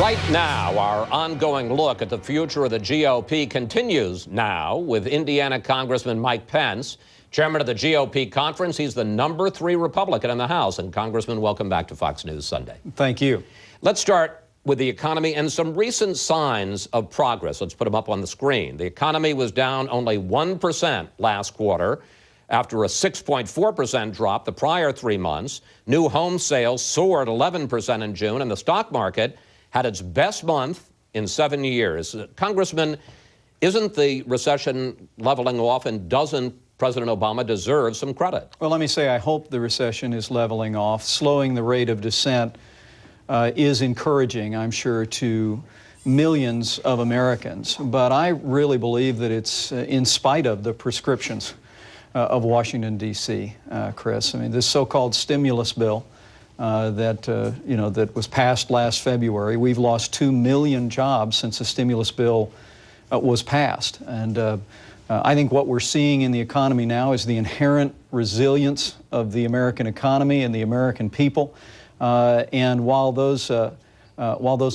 Right now, our ongoing look at the future of the GOP continues now with Indiana Congressman Mike Pence, chairman of the GOP conference. He's the #3 Republican in the House. And Congressman, welcome back to Fox News Sunday. Thank you. Let's start with the economy and some recent signs of progress. Let's put them up on the screen. The economy was down only 1% last quarter after a 6.4% drop the prior 3 months. New home sales soared 11% in June, and the stock market had its best month in 7 years. Congressman, isn't the recession leveling off, and doesn't President Obama deserve some credit? Well, let me say I hope the recession is leveling off. Slowing the rate of descent is encouraging, I'm sure, to millions of Americans. But I really believe that it's in spite of the prescriptions of Washington, D.C., Chris. I mean, this so-called stimulus bill that was passed last February. We've lost 2 million jobs since the stimulus bill was passed. And I think what we're seeing in the economy now is the inherent resilience of the American economy and the American people. And while those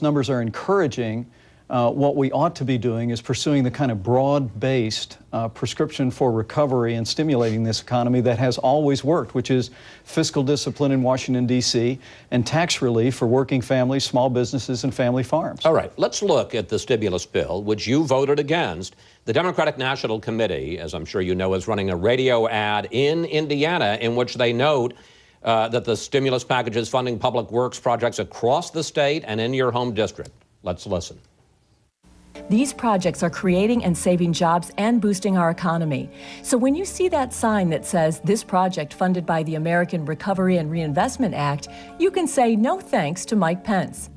numbers are encouraging, what we ought to be doing is pursuing the kind of broad-based prescription for recovery and stimulating this economy that has always worked, which is fiscal discipline in Washington, D.C., and tax relief for working families, small businesses, and family farms. All right, let's look at the stimulus bill, which you voted against. The Democratic National Committee, as I'm sure you know, is running a radio ad in Indiana in which they note that the stimulus package is funding public works projects across the state and in your home district. Let's listen. These projects are creating and saving jobs and boosting our economy. So when you see that sign that says this project funded by the American Recovery and Reinvestment Act, you can say no thanks to Mike Pence.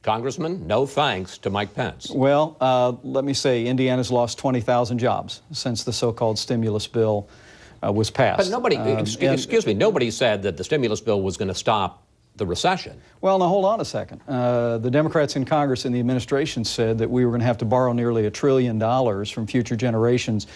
Congressman, no thanks to Mike Pence. Well, let me say Indiana's lost 20,000 jobs since the so-called stimulus bill was passed. But nobody, excuse me, nobody said that the stimulus bill was going to stop the recession. Well, now hold on a second. The Democrats in Congress and the administration said that we were going to have to borrow nearly $1 trillion from future generations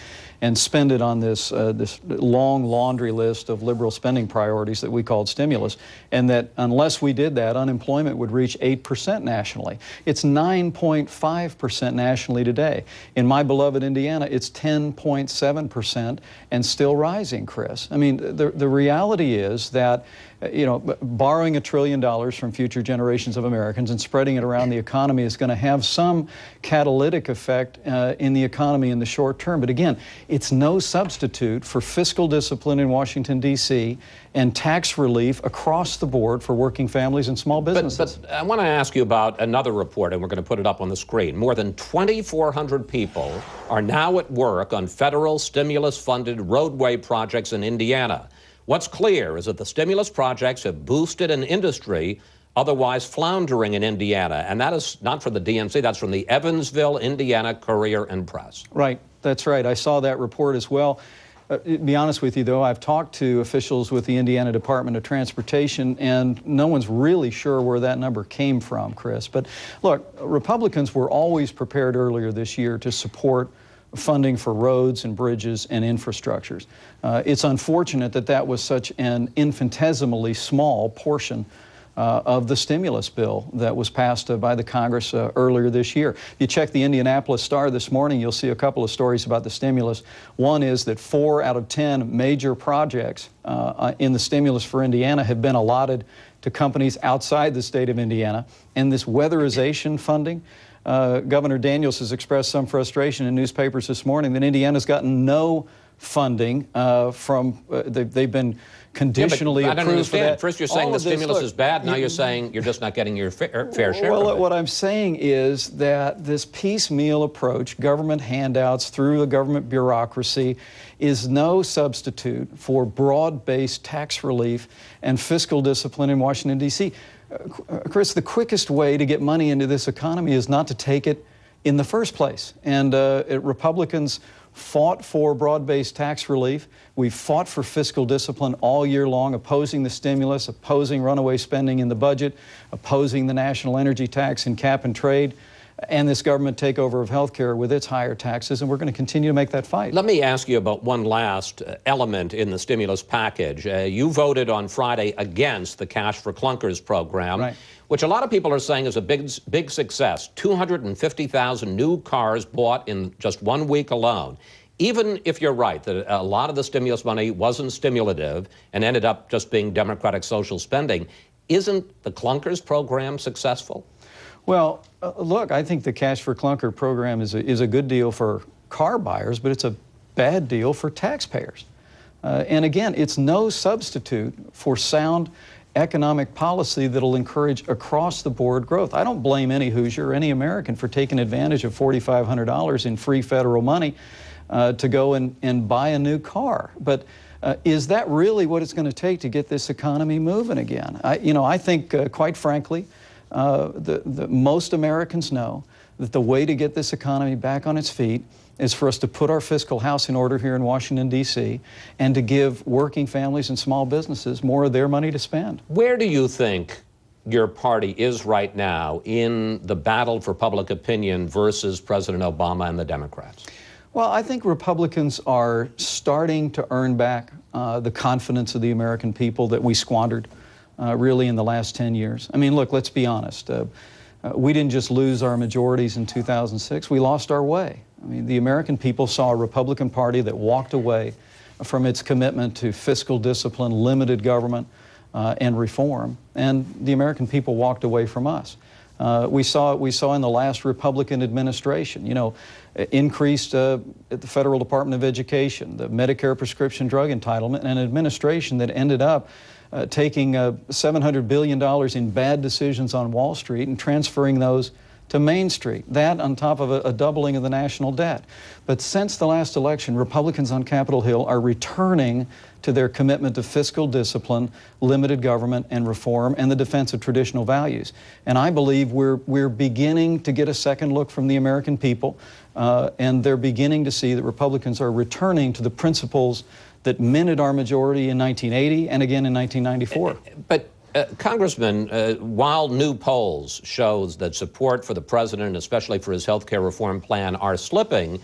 and spend it on this long laundry list of liberal spending priorities that we called stimulus, and that unless we did that, unemployment would reach 8% nationally. It's 9.5% nationally today. In my beloved Indiana, it's 10.7% and still rising, Chris. I mean, the reality is that borrowing $1 trillion from future generations of Americans and spreading it around the economy is going to have some catalytic effect in the economy in the short term. But again, it's no substitute for fiscal discipline in Washington, D.C., and tax relief across the board for working families and small businesses. But I want to ask you about another report, and we're going to put it up on the screen. More than 2,400 people are now at work on federal stimulus-funded roadway projects in Indiana. What's clear is that the stimulus projects have boosted an industry otherwise floundering in Indiana. And that is not from the DNC, that's from the Evansville, Indiana Courier and Press. Right, that's right. I saw that report as well. To be honest with you, though, I've talked to officials with the Indiana Department of Transportation, and no one's really sure where that number came from, Chris. But look, Republicans were always prepared earlier this year to support funding for roads and bridges and infrastructures. It's unfortunate that that was such an infinitesimally small portion of the stimulus bill that was passed by the Congress earlier this year. You check the Indianapolis Star this morning, you'll see a couple of stories about the stimulus. One is that 4 out of 10 major projects in the stimulus for Indiana have been allotted to companies outside the state of Indiana. And this weatherization funding, Governor Daniels has expressed some frustration in newspapers this morning that Indiana's gotten no funding they've been conditionally approved. I don't understand. For that. First you're saying the stimulus is bad, now you're saying you're just not getting your fair share of it. What I'm saying is that this piecemeal approach, government handouts through the government bureaucracy, is no substitute for broad-based tax relief and fiscal discipline in Washington, D.C. Chris, the quickest way to get money into this economy is not to take it in the first place. And Republicans fought for broad-based tax relief. We've fought for fiscal discipline all year long, opposing the stimulus, opposing runaway spending in the budget, opposing the national energy tax and cap and trade. and this government takeover of health care with its higher taxes, and we're going to continue to make that fight. Let me ask you about one last element in the stimulus package. You voted on Friday against the Cash for Clunkers program, right, which a lot of people are saying is a big success. 250,000 new cars bought in just 1 week alone. Even if you're right that a lot of the stimulus money wasn't stimulative and ended up just being Democratic social spending, isn't the Clunkers program successful? Well, look, I think the Cash for Clunker program is a good deal for car buyers, but it's a bad deal for taxpayers. And again, it's no substitute for sound economic policy that'll encourage across-the-board growth. I don't blame any Hoosier or any American for taking advantage of $4,500 in free federal money to go and buy a new car. But is that really what it's going to take to get this economy moving again? I think, quite frankly, most Americans know that the way to get this economy back on its feet is for us to put our fiscal house in order here in Washington, D.C., and to give working families and small businesses more of their money to spend. Where do you think your party is right now in the battle for public opinion versus President Obama and the Democrats? Well, I think Republicans are starting to earn back the confidence of the American people that we squandered really in the last 10 years. I mean, look, let's be honest. We didn't just lose our majorities in 2006, we lost our way. I mean, the American people saw a Republican Party that walked away from its commitment to fiscal discipline, limited government, and reform, and the American people walked away from us. We saw in the last Republican administration, increased at the Federal Department of Education, the Medicare prescription drug entitlement, and an administration that ended up taking $700 billion in bad decisions on Wall Street and transferring those to Main Street. That on top of a doubling of the national debt. But since the last election, Republicans on Capitol Hill are returning to their commitment to fiscal discipline, limited government and reform, and the defense of traditional values. And I believe we're beginning to get a second look from the American people, and they're beginning to see that Republicans are returning to the principles that minted our majority in 1980 and again in 1994. But Congressman, while new polls shows that support for the president, especially for his health care reform plan, are slipping,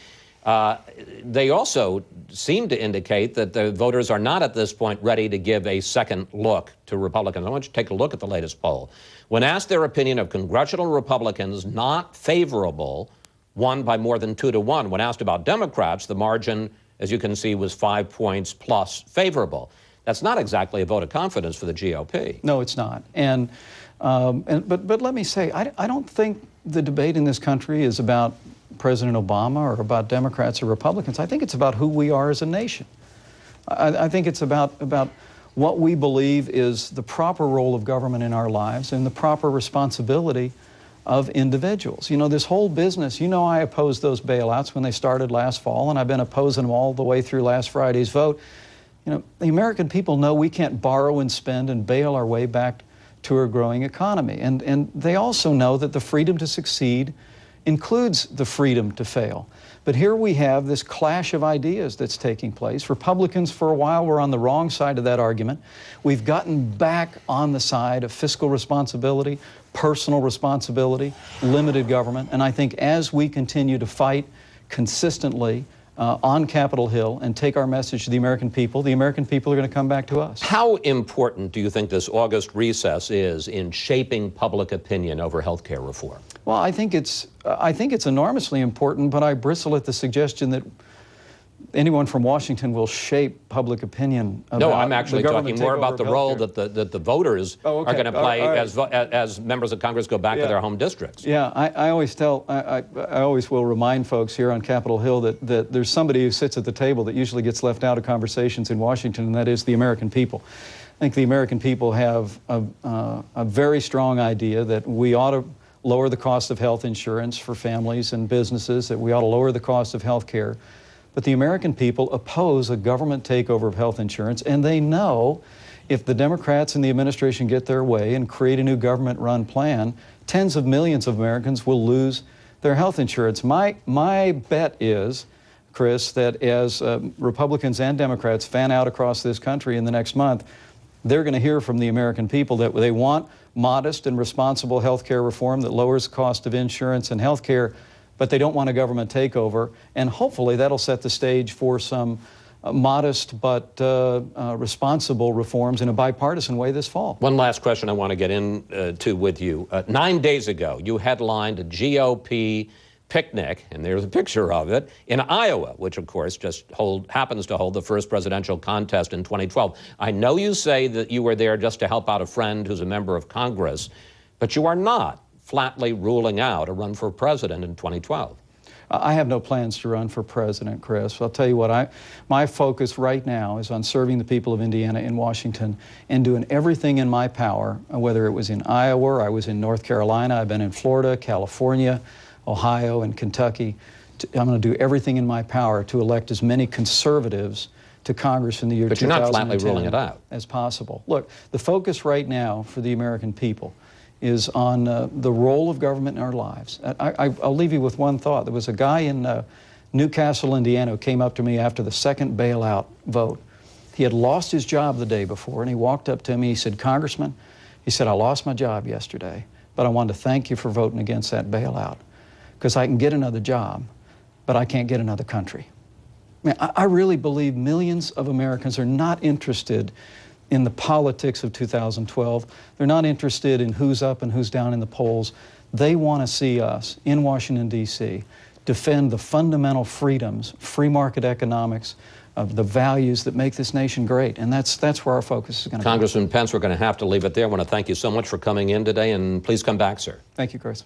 they also seem to indicate that the voters are not at this point ready to give a second look to Republicans. I want you to take a look at the latest poll. When asked their opinion of congressional Republicans not favorable, won by more than 2 to 1. When asked about Democrats, the margin, as you can see, was 5 points plus favorable. That's not exactly a vote of confidence for the GOP. No, it's not. But let me say, I don't think the debate in this country is about President Obama or about Democrats or Republicans. I think it's about who we are as a nation. I think it's about what we believe is the proper role of government in our lives and the proper responsibility of individuals. This whole business, I opposed those bailouts when they started last fall, and I've been opposing them all the way through last Friday's vote. The American people know we can't borrow and spend and bail our way back to a growing economy. And they also know that the freedom to succeed includes the freedom to fail. But here we have this clash of ideas that's taking place. Republicans, for a while, were on the wrong side of that argument. We've gotten back on the side of fiscal responsibility, personal responsibility, limited government. And I think as we continue to fight consistently on Capitol Hill and take our message to the American people are going to come back to us. How important do you think this August recess is in shaping public opinion over health care reform? Well, I think it's enormously important, but I bristle at the suggestion that anyone from Washington will shape public opinion about No, I'm actually talking more about the role that the voters are going to play as members of Congress go back to their home districts. Yeah, I always will remind folks here on Capitol Hill that there's somebody who sits at the table that usually gets left out of conversations in Washington, and that is the American people. I think the American people have a very strong idea that we ought to lower the cost of health insurance for families and businesses, that we ought to lower the cost of health care. But the American people oppose a government takeover of health insurance, and they know if the Democrats and the administration get their way and create a new government-run plan, tens of millions of Americans will lose their health insurance. My bet is, Chris, that as Republicans and Democrats fan out across this country in the next month, they're going to hear from the American people that they want modest and responsible health care reform that lowers the cost of insurance and health care, but they don't want a government takeover. And hopefully that'll set the stage for some modest but responsible reforms in a bipartisan way this fall. One last question I want to get into with you. 9 days ago, you headlined a GOP picnic, and there's a picture of it, in Iowa, which of course just happens to hold the first presidential contest in 2012. I know you say that you were there just to help out a friend who's a member of Congress, but you are not flatly ruling out a run for president in 2012. I have no plans to run for president, Chris. I'll tell you what, my focus right now is on serving the people of Indiana and Washington and doing everything in my power, whether it was in Iowa or I was in North Carolina, I've been in Florida, California, Ohio, and Kentucky. I'm going to do everything in my power to elect as many conservatives to Congress in the year 2010 but you're not flatly ruling it out as possible. Look, the focus right now for the American people is on the role of government in our lives. I'll leave you with one thought. There was a guy in Newcastle, Indiana, who came up to me after the second bailout vote. He had lost his job the day before, and he walked up to me. He said, "Congressman," he said, "I lost my job yesterday, but I wanted to thank you for voting against that bailout, because I can get another job, but I can't get another country." I really believe millions of Americans are not interested in the politics of 2012. They're not interested in who's up and who's down in the polls. They want to see us in Washington, D.C. defend the fundamental freedoms, free market economics, of the values that make this nation great. And that's where our focus is going to be. Congressman Pence, we're going to have to leave it there. I want to thank you so much for coming in today, and please come back, sir. Thank you, Chris.